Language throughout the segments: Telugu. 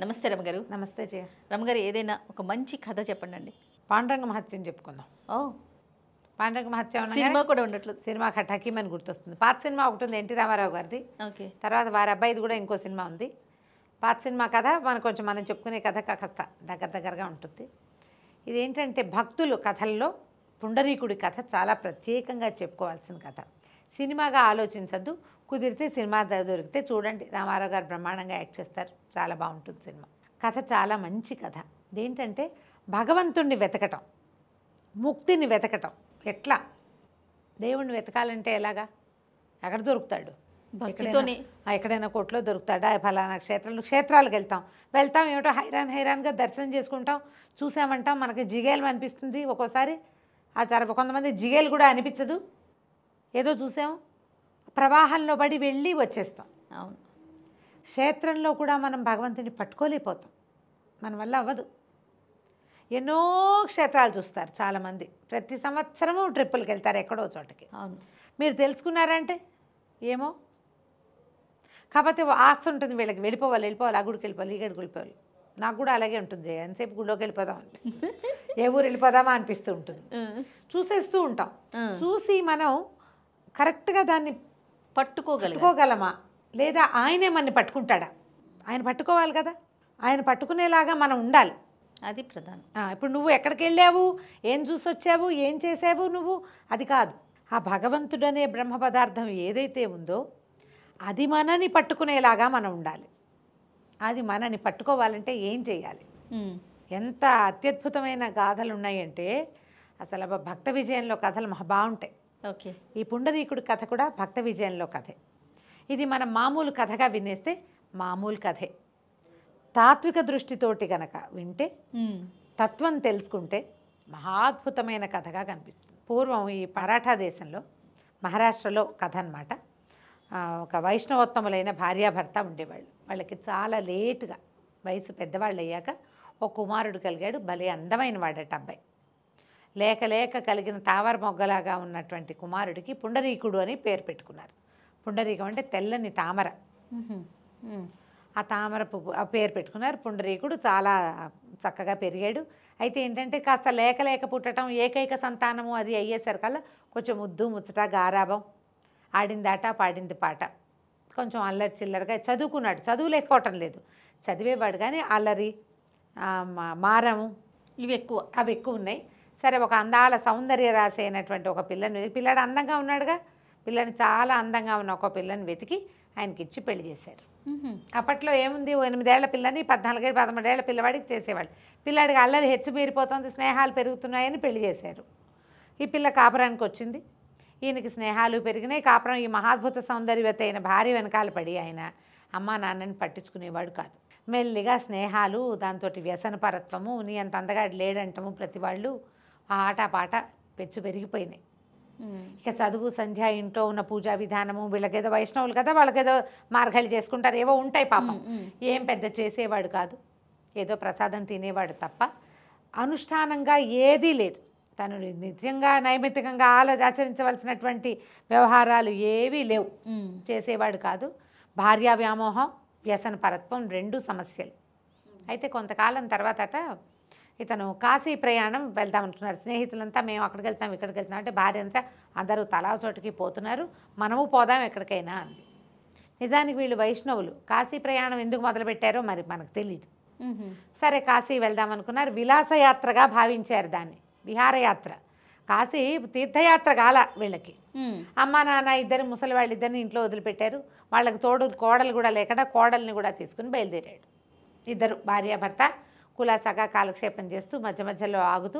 నమస్తే రమగారు. నమస్తే జయ. రమగారు, ఏదైనా ఒక మంచి కథ చెప్పండి. పాండురంగ మహత్యం చెప్పుకుందాం. ఓ, పాండురంగ మహత్యం సినిమా కూడా ఉండట్లు. సినిమా టకీమని గుర్తొస్తుంది. పాత సినిమా ఒకటి ఉంది, ఎన్టీ రామారావు గారిది. ఓకే. తర్వాత వారి అబ్బాయిది కూడా ఇంకో సినిమా ఉంది. పాత సినిమా కథ కొంచెం మనం చెప్పుకునే కథ కాస్త దగ్గరగా ఉంటుంది. ఇదేంటంటే భక్తులు కథల్లో పుండరీకుడి కథ చాలా ప్రత్యేకంగా చెప్పుకోవాల్సిన కథ. సినిమాగా ఆలోచించద్దు, కుదిరితే సినిమా దొరికితే చూడండి. రామారావు గారు బ్రహ్మాండంగా యాక్ట్ చేస్తారు, చాలా బాగుంటుంది సినిమా. కథ చాలా మంచి కథ. ఇదేంటంటే భగవంతుణ్ణి వెతకటం, ముక్తిని వెతకటం. ఎట్లా దేవుణ్ణి వెతకాలంటే ఎలాగా? ఎక్కడ దొరుకుతాడు? భక్తితోనే. ఎక్కడైనా కోట్లో దొరుకుతాడా? ఫలానా క్షేత్రాలకు వెళ్తాం ఏమిటో హైరాన్గా దర్శనం చేసుకుంటాం, చూసామంటాం, మనకి జిగేలు అనిపిస్తుంది ఒక్కోసారి. ఆ తర్వాత కొంతమంది జిగేలు కూడా అనిపించదు, ఏదో చూసాము, ప్రవాహంలో పడి వెళ్ళి వచ్చేస్తాం. అవును. క్షేత్రంలో కూడా మనం భగవంతుని పట్టుకోలేకపోతాం, మన వల్ల అవ్వదు. ఎన్నో క్షేత్రాలు చూస్తారు చాలామంది, ప్రతి సంవత్సరము ట్రిప్పులకి వెళ్తారు ఎక్కడో చోటకి. అవును. మీరు తెలుసుకున్నారంటే ఏమో, కాకపోతే ఆస్తి ఉంటుంది వీళ్ళకి, వెళ్ళిపోవాలి ఆ గుడికి వెళ్ళిపోవాలి, ఈ గడికి వెళ్ళిపోవాలి. నాకు కూడా అలాగే ఉంటుంది, ఎంతసేపు గుడిలోకి వెళ్ళిపోదాం అనిపిస్తుంది, ఏ ఊరు వెళ్ళిపోదామా అనిపిస్తూ ఉంటుంది. చూసేస్తూ ఉంటాం. చూసి మనం కరెక్ట్గా దాన్ని పట్టుకోగలమా లేదా ఆయనే మనని పట్టుకుంటాడా? ఆయన పట్టుకోవాలి కదా, ఆయన పట్టుకునేలాగా మనం ఉండాలి. అది ప్రధానం. ఇప్పుడు నువ్వు ఎక్కడికి వెళ్ళావు, ఏం చూసి వచ్చావు, ఏం చేసావు నువ్వు, అది కాదు. ఆ భగవంతుడనే బ్రహ్మ పదార్థం ఏదైతే ఉందో అది మనని పట్టుకునేలాగా మనం ఉండాలి. అది మనని పట్టుకోవాలంటే ఏం చేయాలి? ఎంత అత్యద్భుతమైన గాథలు ఉన్నాయంటే అసలు భక్త విజయంలో కథలు బాగుంటాయి. ఓకే. ఈ పుండరీకుడి కథ కూడా భక్త విజయంలో కథే. ఇది మనం మామూలు కథగా వినేస్తే మామూలు కథే. తాత్విక దృష్టితోటి గనక వింటే, తత్వం తెలుసుకుంటే మహాద్భుతమైన కథగా కనిపిస్తుంది. పూర్వం ఈ మరాఠా దేశంలో, మహారాష్ట్రలో కథ అన్నమాట. ఒక వైష్ణవోత్తములైన భార్యాభర్త ఉండేవాళ్ళు. వాళ్ళకి చాలా లేటుగా వయసు పెద్దవాళ్ళు అయ్యాక ఒక కుమారుడు కలిగాడు. భలే అందమైన వాడట అబ్బాయి. లేక కలిగిన తావర మొగ్గలాగా ఉన్నటువంటి కుమారుడికి పుండరీకుడు అని పేరు పెట్టుకున్నారు. పుండరీకం అంటే తెల్లని తామర. ఆ తామర పువ్వు ఆ పేరు పెట్టుకున్నారు. పుండరీకుడు చాలా చక్కగా పెరిగాడు. అయితే ఏంటంటే కాస్త లేక పుట్టడం, ఏకైక సంతానము అది అయ్యేసరికల్లా కొంచెం ముద్దు ముచ్చట గారాభం, ఆడింది ఆట పాడింది పాట, కొంచెం అల్లరి చిల్లరగా చదువుకున్నాడు. చదువు లేకపోవటం లేదు, చదివేవాడు, కానీ అల్లరి మారము అవి ఎక్కువ ఉన్నాయి. సరే, ఒక అందాల సౌందర్య రాశి అయినటువంటి ఒక పిల్లాడు అందంగా ఉన్నాడుగా, పిల్లని చాలా అందంగా ఉన్న ఒక పిల్లని వెతికి ఆయనకి ఇచ్చి పెళ్లి చేశారు. అప్పట్లో ఏముంది, 8 ఏళ్ల పిల్లని 14 13 ఏళ్ల పిల్లవాడికి చేసేవాళ్ళు. పిల్లాడికి అల్లరి హెచ్చు మీరిపోతుంది, స్నేహాలు పెరుగుతున్నాయని పెళ్లి చేశారు. ఈ పిల్ల కాపురానికి వచ్చింది. ఈయనకి స్నేహాలు పెరిగినాయి, కాపురం. ఈ మహాద్భుత సౌందర్యవత అయిన భార్య వెనకాల పడి ఆయన అమ్మా నాన్నని పట్టించుకునేవాడు కాదు. మెల్లిగా స్నేహాలు, దాంతో వ్యసనపరత్వము, నీ అంత అందగాడు లేడంటము ప్రతి వాళ్ళు, ఆ ఆటపాట పెచ్చు పెరిగిపోయినాయి. ఇక చదువు, సంధ్య, ఇంట్లో ఉన్న పూజా విధానము, వీళ్ళకేదో వైష్ణవులు కదా, వాళ్ళకేదో మార్గాలు చేసుకుంటారు, ఏవో ఉంటాయి పాపం. ఏం పెద్ద చేసేవాడు కాదు, ఏదో ప్రసాదం తినేవాడు తప్ప అనుష్ఠానంగా ఏదీ లేదు. తను నిత్యంగా నైమిత్తికంగా ఆచరించవలసినటువంటి వ్యవహారాలు ఏవీ లేవు, చేసేవాడు కాదు. భార్యా వ్యామోహం, వ్యసన పరత్వం, 2 సమస్యలు. అయితే కొంతకాలం తర్వాతట ఇతను కాశీ ప్రయాణం వెళ్దామనుకున్నారు. స్నేహితులంతా మేము అక్కడికి వెళ్తాం ఇక్కడికి వెళ్తాం అంటే, భార్య అంతా అందరూ తలా చోటికి పోతున్నారు, మనము పోదాం ఎక్కడికైనా అంది. నిజానికి వీళ్ళు వైష్ణవులు. కాశీ ప్రయాణం ఎందుకు మొదలుపెట్టారో మరి మనకు తెలియదు. సరే, కాశీ వెళ్దామనుకున్నారు. విలాసయాత్రగా భావించారు దాన్ని, విహారయాత్ర. కాశీ తీర్థయాత్ర కాల వీళ్ళకి. అమ్మ నాన్న ఇద్దరు ముసలి వాళ్ళిద్దరిని ఇంట్లో వదిలిపెట్టారు. వాళ్ళకి తోడు కోడలు కూడా లేకుండా కోడల్ని కూడా తీసుకుని బయలుదేరాడు. ఇద్దరు భార్యాభర్త కులాసాగా కాలక్షేపం చేస్తూ మధ్య మధ్యలో ఆగుతూ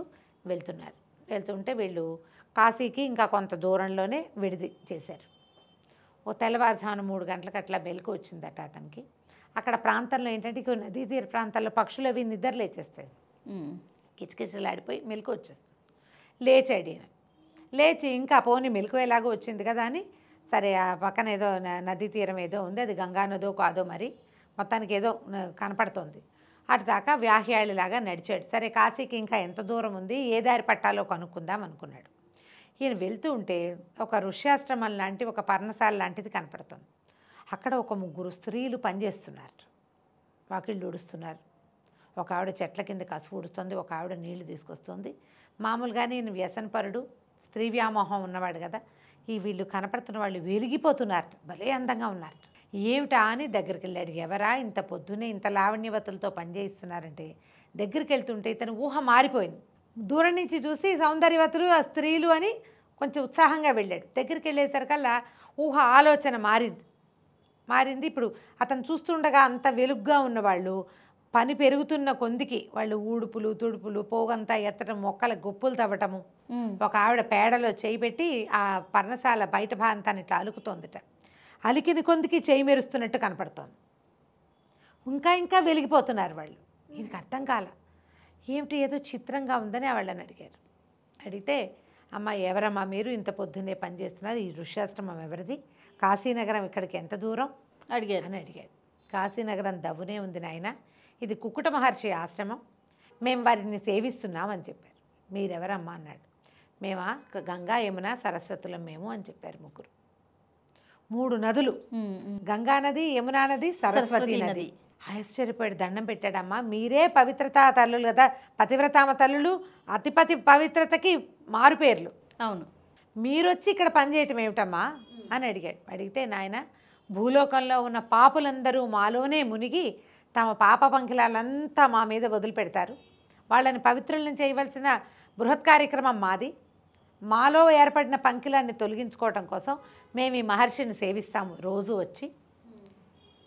వెళ్తుంటే వీళ్ళు కాశీకి ఇంకా కొంత దూరంలోనే విడిది చేశారు. ఓ తెల్లవారుజామున 3 గంటలకు అట్లా మెలకు వచ్చిందట అతనికి. అక్కడ ప్రాంతంలో ఏంటంటే ఇక నదీ తీర ప్రాంతాల్లో పక్షులు అవి నిద్ర లేచేస్తాయి, కిచకిచలాడిపోయి మెలకు వచ్చేస్తుంది. లేచాడు ఈయన. లేచి ఇంకా పోని మెలకు ఎలాగో వచ్చింది కదా అని, సరే ఆ పక్కన ఏదో నదీ తీరం ఏదో ఉంది, అది గంగా నదో కాదో మరి, మొత్తానికి ఏదో కనపడుతోంది. అటు దాకా వ్యాహ్యాళిలాగా నడిచాడు. సరే, కాశీకి ఇంకా ఎంత దూరం ఉంది, ఏ దారి పట్టాలో కనుక్కుందాం అనుకున్నాడు. ఈయన వెళ్తూ ఉంటే ఒక ఋష్యాశ్రమం లాంటి ఒక పర్ణశాల లాంటిది కనపడుతుంది. అక్కడ ఒక 3 స్త్రీలు పనిచేస్తున్నారు. వాకిళ్ళు ఊడుస్తున్నారు. ఒక ఆవిడ చెట్ల కింద కసుపు ఊడుస్తుంది, ఒక ఆవిడ నీళ్లు తీసుకొస్తుంది. మామూలుగానే ఈయన వ్యసనపరుడు, స్త్రీ వ్యామోహం ఉన్నవాడు కదా. ఈ వీళ్ళు కనపడుతున్న వాళ్ళు వెలిగిపోతున్నారు, భలే అందంగా ఉన్నారు. ఏమిటా అని దగ్గరికి వెళ్ళాడు. ఎవరా ఇంత పొద్దునే ఇంత లావణ్యవతులతో పనిచేయిస్తున్నారంటే దగ్గరికి వెళ్తుంటే ఇతను ఊహ మారిపోయింది. దూరం నుంచి చూసి సౌందర్యవతులు ఆ స్త్రీలు అని కొంచెం ఉత్సాహంగా వెళ్ళాడు. దగ్గరికి వెళ్ళేసరికల్లా ఊహ ఆలోచన మారింది. ఇప్పుడు అతను చూస్తుండగా అంత వెలుగ్గా ఉన్నవాళ్ళు పని పెరుగుతున్న కొందికి వాళ్ళు ఊడుపులు తుడుపులు పోగంతా ఎత్తడం, మొక్కల గొప్పులు తవ్వటము. ఒక ఆవిడ పేడలో చేయి పెట్టి ఆ పర్ణశాల బయట భాగంతాన్ని ఇట్లా అలుకుతోందిట. అలికిన కొందికి చేయి మెరుస్తున్నట్టు కనపడుతోంది. ఇంకా వెలిగిపోతున్నారు వాళ్ళు. ఈయనకి అర్థం కాల. ఏమిటి ఏదో చిత్రంగా ఉందని వాళ్ళని అడిగారు. అడిగితే, అమ్మ ఎవరమ్మా మీరు ఇంత పొద్దున్నే పనిచేస్తున్నారు, ఈ ఋష్యాశ్రమం ఎవరిది, కాశీనగరం ఇక్కడికి ఎంత దూరం అడిగారు అని అడిగాడు. కాశీనగరం దవ్వునే ఉంది నాయన, ఇది కుకుట మహర్షి ఆశ్రమం, మేము వారిని సేవిస్తున్నామని చెప్పారు. మీరెవరమ్మా అన్నాడు. మేమా గంగా యమున సరస్వతులం మేము అని చెప్పారు ముగ్గురు. 3 నదులు, గంగా నది, యమునా నది, సరస్వతి నది. ఆశ్చర్యపోయాడు, దండం పెట్టాడమ్మా, మీరే పవిత్రతా తల్లులు కదా, పతివ్రతామ తల్లులు, అతిపతి పవిత్రతకి మారుపేర్లు. అవును, మీరొచ్చి ఇక్కడ పనిచేయటం ఏమిటమ్మా అని అడిగాడు. అడిగితే, నాయన భూలోకంలో ఉన్న పాపులందరూ మాలోనే మునిగి తమ పాప పంకిలాలంతా మా మీద వదిలిపెడతారు. వాళ్ళని పవిత్రులను చేయవలసిన బృహత్ కార్యక్రమం మాది. మాలో ఏర్పడిన పంకిలాన్ని తొలగించుకోవటం కోసం మేము ఈ మహర్షిని సేవిస్తాము. రోజు వచ్చి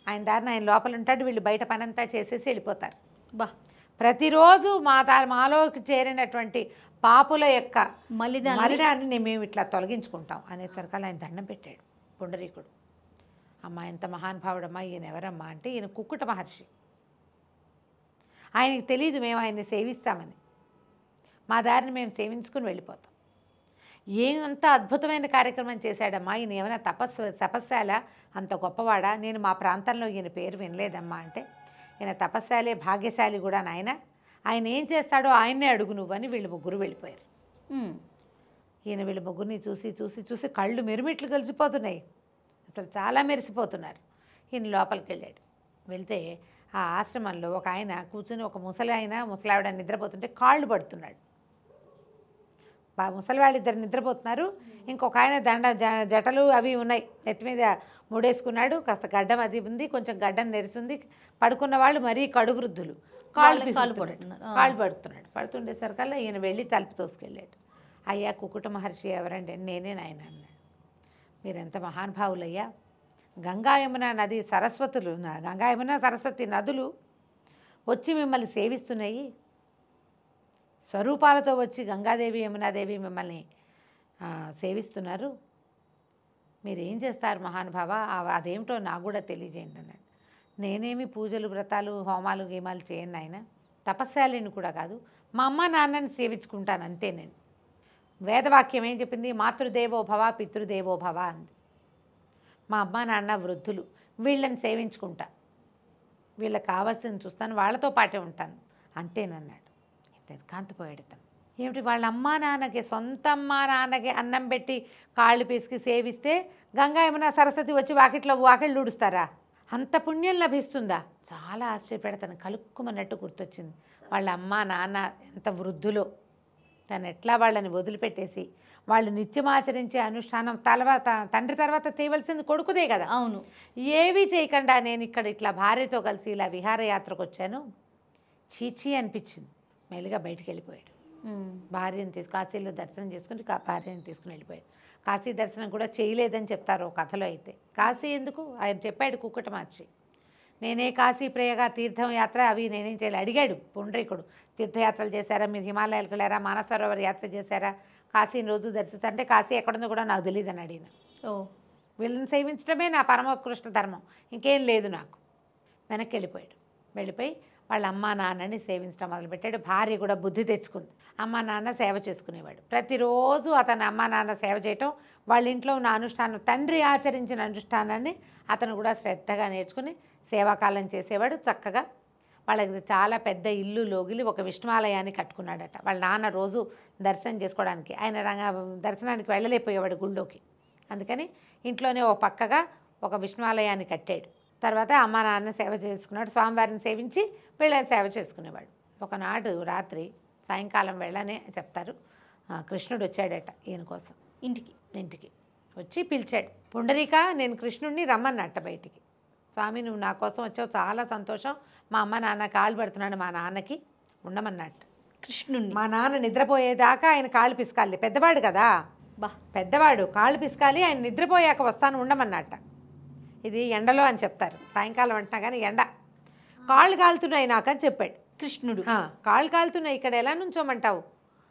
ఆయన దారిని ఆయన లోపల ఉంటాడు, వీళ్ళు బయట పనంతా చేసేసి వెళ్ళిపోతారు. బా, ప్రతిరోజు మాలోకి చేరినటువంటి పాపుల యొక్క మలినాన్ని మలినాన్ని మేము ఇట్లా తొలగించుకుంటాం అనేసరికి ఆయన దండం పెట్టాడు పుండరీకుడు. అమ్మ ఎంత మహానుభావుడమ్మా, ఈయన ఎవరమ్మా అంటే ఈయన కుక్కుట మహర్షి. ఆయనకి తెలియదు మేము ఆయన్ని సేవిస్తామని. మా దారిని మేము సేవించుకుని వెళ్ళిపోతాం. ఏమంత అద్భుతమైన కార్యక్రమం చేశాడమ్మా, ఈయన ఏమైనా తపస్శాల, అంత గొప్పవాడా, నేను మా ప్రాంతంలో ఈయన పేరు వినలేదమ్మా అంటే, ఈయన తపస్శాలే, భాగ్యశాలి కూడా నాయన, ఆయన ఏం చేస్తాడో ఆయన్నే అడుగు నువ్వని వీళ్ళు ముగ్గురు వెళ్ళిపోయారు. ఈయన వీళ్ళ ముగ్గురిని చూసి చూసి చూసి కళ్ళు మెరుమిట్లు కలిసిపోతున్నాయి, అసలు చాలా మెరిసిపోతున్నారు. ఈయన లోపలికి వెళ్ళాడు. వెళ్తే ఆ ఆశ్రమంలో ఒక ఆయన కూర్చుని, ఒక ముసలావిడ నిద్రపోతుంటే కాళ్ళు పడుతున్నాడు. ముసలివాళ్ళు ఇద్దరు నిద్రపోతున్నారు. ఇంకొక ఆయన జటలు అవి ఉన్నాయి, నెత్తి మీద ముడేసుకున్నాడు, కాస్త గడ్డం అది ఉంది, కొంచెం గడ్డం నెరిసింది. పడుకున్న వాళ్ళు మరీ కడువృద్ధులు, కాళ్ళు పడుతున్నాడు. పడుతుండేసరికల్లా ఈయన వెళ్ళి తలుపు తోసుకెళ్ళాడు. అయ్యా కుకుట మహర్షి ఎవరండి? నేనే నాయన అన్నాడు. మీరెంత మహానుభావులయ్యా, గంగా యమున నది సరస్వతులు, గంగా యమున సరస్వతి నదులు వచ్చి మిమ్మల్ని సేవిస్తున్నాయి. స్వరూపాలతో వచ్చి గంగాదేవి యమునాదేవి మిమ్మల్ని సేవిస్తున్నారు. మీరేం చేస్తారు మహానుభావ, అదేమిటో నాకు కూడా తెలియజేయండి అన్నాడు. నేనేమి పూజలు వ్రతాలు హోమాలు గీమాలు చేయను ఆయన, తపస్శాలిని కూడా కాదు, మా అమ్మ నాన్నని సేవించుకుంటాను అంతే. నేను వేదవాక్యం ఏం చెప్పింది, మాతృదేవో భవ పితృదేవో భవ అంది. మా అమ్మ నాన్న వృద్ధులు, వీళ్ళని సేవించుకుంటా, వీళ్ళకి కావాల్సింది చూస్తాను, వాళ్ళతో పాటే ఉంటాను అంతేనన్నాడు. కాంతిపోయాడు తను. ఏమిటి వాళ్ళ అమ్మా నాన్నకి, సొంత అమ్మా నాన్నకి అన్నం పెట్టి కాళ్ళు పీసుకి సేవిస్తే గంగా యమున సరస్వతి వచ్చి వాకిళ్ళు ఊడుస్తారా? అంత పుణ్యం లభిస్తుందా? చాలా ఆశ్చర్యపడతాను, కలుక్కుమన్నట్టు గుర్తొచ్చింది. వాళ్ళ అమ్మా నాన్న ఎంత వృద్ధులో, తను ఎట్లా వాళ్ళని వదిలిపెట్టేసి వాళ్ళు నిత్యమాచరించే అనుష్ఠానం తండ్రి తర్వాత చేయవలసింది కొడుకుదే కదా. అవును, ఏవీ చేయకుండా నేను ఇక్కడ ఇట్లా భార్యతో కలిసి ఇలా విహారయాత్రకు వచ్చాను, చీచీ అనిపించింది. మెల్లిగా బయటికి వెళ్ళిపోయాడు. భార్యను కాశీలో దర్శనం చేసుకుని భార్యను తీసుకుని వెళ్ళిపోయాడు. కాశీ దర్శనం కూడా చేయలేదని చెప్తారు కథలో. అయితే కాశీ ఎందుకు ఆయన చెప్పాడు కుక్కుట మహర్షి, నేనే కాశీ ప్రయాగ తీర్థం యాత్ర అవి నేనేం చేయాలి అడిగాడు పుండ్రీకుడు. తీర్థయాత్రలు చేశారా మీరు, హిమాలయాలకు వెళ్ళారా, మానసరోవర్ యాత్ర చేశారా, కాశీని రోజు దర్శిస్తారంటే కాశీ ఎక్కడుందో కూడా నాకు తెలియదు అని అడిగిన. వీళ్ళని సేవించడమే నా పరమోత్కృష్ట ధర్మం, ఇంకేం లేదు నాకు. వెనక్కి వెళ్ళిపోయి వాళ్ళ అమ్మా నాన్నని సేవించడం మొదలుపెట్టాడు. భార్య కూడా బుద్ధి తెచ్చుకుంది, అమ్మా నాన్న సేవ చేసుకునేవాడు. ప్రతిరోజు అతను అమ్మా నాన్న సేవ చేయటం, వాళ్ళ ఇంట్లో ఉన్న అనుష్ఠానం, తండ్రి ఆచరించిన అనుష్ఠానాన్ని అతను కూడా శ్రద్ధగా నేర్చుకుని సేవాకాలం చేసేవాడు. చక్కగా వాళ్ళకి చాలా పెద్ద ఇల్లు లోగిలి ఒక విష్ణువాలయాన్ని కట్టుకున్నాడట. వాళ్ళ నాన్న రోజు దర్శనం చేసుకోవడానికి, ఆయన దర్శనానికి వెళ్ళలేకపోయేవాడు గుళ్ళోకి, అందుకని ఇంట్లోనే ఒక పక్కగా ఒక విష్ణువాలయాన్ని కట్టాడు. తర్వాత అమ్మ నాన్న సేవ చేసుకున్నాడు, స్వామివారిని సేవించి వీళ్ళని సేవ చేసుకునేవాడు. ఒకనాడు రాత్రి సాయంకాలం వెళ్ళనే చెప్తారు, కృష్ణుడు వచ్చాడట ఈయన కోసం ఇంటికి వచ్చి పిలిచాడు. పుండరీక, నేను కృష్ణుడిని రమ్మన్నట్ట బయటికి. స్వామి నువ్వు నా కోసం వచ్చావు, చాలా సంతోషం, మా అమ్మ నాన్న కాళ్ళు పెడుతున్నాడు, మా నాన్నకి ఉండమన్నట్టు. కృష్ణుడిని మా నాన్న నిద్రపోయేదాకా ఆయన కాళ్ళు పిసకాలి, పెద్దవాడు కదా, పెద్దవాడు కాళ్ళు పిసకాలి, ఆయన నిద్రపోయాక వస్తాను ఉండమన్నట్ట. ఇది ఎండలో అని చెప్తారు, సాయంకాలం అంటున్నా కానీ ఎండ, కాళ్ళు కాలుతున్నాయి నాకు అని చెప్పాడు కృష్ణుడు. కాళ్ళు కాలుతున్నాయి, ఇక్కడ ఎలా నుంచోమంటావు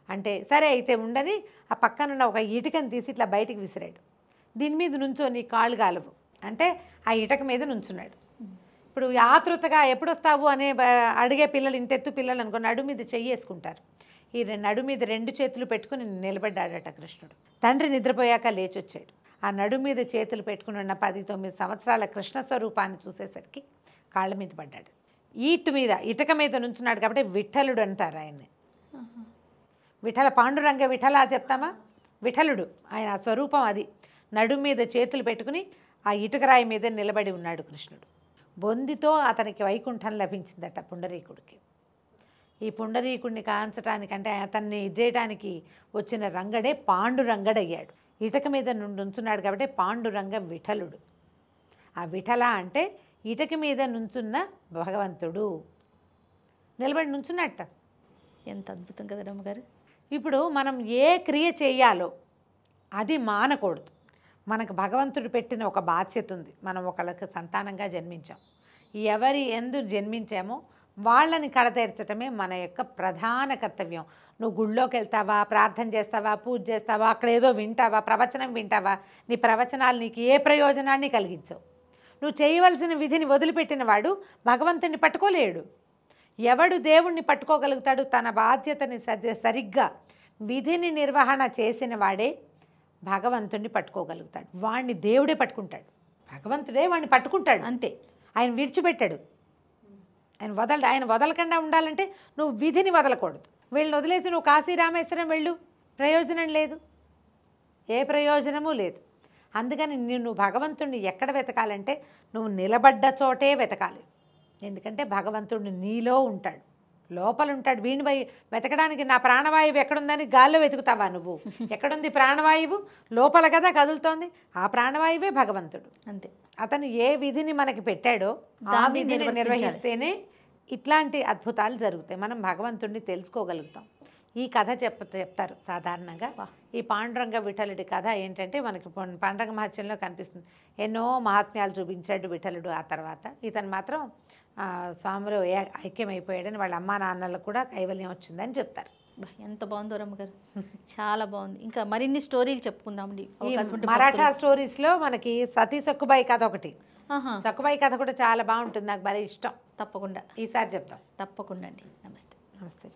అంటే, సరే అయితే ఉండని ఆ పక్కనున్న ఒక ఇటుకని తీసి ఇట్లా బయటికి విసిరాడు. దీని మీద నుంచో నీ కాళ్ళు కాలువు అంటే ఆ ఇటక మీద నుంచున్నాడు. ఇప్పుడు ఆతృతగా ఎప్పుడు వస్తావు అనే అడిగే పిల్లలు, ఇంతెత్తు పిల్లలు అనుకో నడు మీద చెయ్యి వేసుకుంటారు. ఈ నడు మీద 2 చేతులు పెట్టుకుని నిలబడ్డాడట కృష్ణుడు. తండ్రి నిద్రపోయాక లేచొచ్చాడు. ఆ నడు మీద చేతులు పెట్టుకుని ఉన్న 19 సంవత్సరాల కృష్ణ స్వరూపాన్ని చూసేసరికి కాళ్ళ మీద పడ్డాడు. ఇటుక మీద నుంచున్నాడు కాబట్టి విఠలుడు అంటారు ఆయన్ని. విఠల, పాండురంగ విఠల చెప్తామా, విఠలుడు ఆయన ఆ స్వరూపం అది. నడు మీద చేతులు పెట్టుకుని ఆ ఇటుకరాయి మీద నిలబడి ఉన్నాడు కృష్ణుడు. బొందితో అతనికి వైకుంఠం లభించిందట పుండరీకుడికి. ఈ పుండరీకుడిని కాంచటానికంటే అతన్ని ఇచ్చేయటానికి వచ్చిన రంగడే పాండురంగడయ్యాడు. ఇటక మీద నుండి ఉంచున్నాడు కాబట్టి పాండురంగ విఠలుడు. ఆ విఠల అంటే ఇటక మీద నుంచున్న భగవంతుడు, నిలబడి నుంచున్నట్ట. ఎంత అద్భుతం కదా రమ్మగారు. ఇప్పుడు మనం ఏ క్రియ చేయాలో అది మానకూడదు. మనకు భగవంతుడు పెట్టిన ఒక బాధ్యత ఉంది. మనం ఒకళ్ళకి సంతానంగా జన్మించాం. ఎవరి ఎందు జన్మించామో వాళ్ళని కడతీర్చటమే మన యొక్క ప్రధాన కర్తవ్యం. నువ్వు గుళ్ళోకి వెళ్తావా, ప్రార్థన చేస్తావా, పూజ చేస్తావా, అక్కడ ఏదో వింటావా, ప్రవచనం వింటావా, నీ ప్రవచనాలు నీకు ఏ ప్రయోజనాన్ని కలిగించవు. నువ్వు చేయవలసిన విధిని వదిలిపెట్టిన వాడు భగవంతుడిని పట్టుకోలేడు. ఎవడు దేవుణ్ణి పట్టుకోగలుగుతాడు? తన బాధ్యతని సరిగ్గా విధిని నిర్వహణ చేసిన వాడే భగవంతుడిని పట్టుకోగలుగుతాడు. వాడిని దేవుడే పట్టుకుంటాడు, భగవంతుడే వాడిని పట్టుకుంటాడు, అంతే. ఆయన విడిచిపెట్టాడు, ఆయన వదలకుండా ఉండాలంటే నువ్వు విధిని వదలకూడదు. వీళ్ళని వదిలేసి నువ్వు కాశీ రామేశ్వరం వెళ్ళు, ప్రయోజనం లేదు, ఏ ప్రయోజనమూ లేదు. అందుకని నువ్వు భగవంతుడిని ఎక్కడ వెతకాలంటే నువ్వు నిలబడ్డ చోటే వెతకాలి. ఎందుకంటే భగవంతుడు నీలో ఉంటాడు, లోపల ఉంటాడు. వీణి వెతకడానికి నా ప్రాణవాయువు ఎక్కడుందని గాల్లో వెతుకుతావా నువ్వు? ఎక్కడుంది ప్రాణవాయువు? లోపల కదా కదులుతోంది. ఆ ప్రాణవాయువే భగవంతుడు, అంతే. అతను ఏ విధిని మనకి పెట్టాడో ఆ విధిని నిర్వహిస్తేనే ఇట్లాంటి అద్భుతాలు జరుగుతాయి. మనం భగవంతుడిని తెలుసుకోగలుగుతాం. ఈ కథ చెప్తారు సాధారణంగా. ఈ పాండురంగ విఠలుడి కథ ఏంటంటే మనకి పాండురంగ మహత్యంలో కనిపిస్తుంది. ఎన్నో మహాత్మ్యాలు చూపించాడు విఠలుడు. ఆ తర్వాత ఇతను మాత్రం స్వామిలో ఐక్యమైపోయాడని వాళ్ళ అమ్మా నాన్నలకు కూడా కైవల్యం వచ్చిందని చెప్తారు. ఎంత బాగుందో రమ్మగారు, చాలా బాగుంది. ఇంకా మరిన్ని స్టోరీలు చెప్పుకుందామండి. మరాఠా స్టోరీస్లో మనకి సతీ సక్కుబాయి కథ ఒకటి. సక్కుబాయి కథ కూడా చాలా బాగుంటుంది, నాకు భలే ఇష్టం. తప్పకుండా ఈసారి చెప్తాం. తప్పకుండా అండి. నమస్తే. నమస్తే.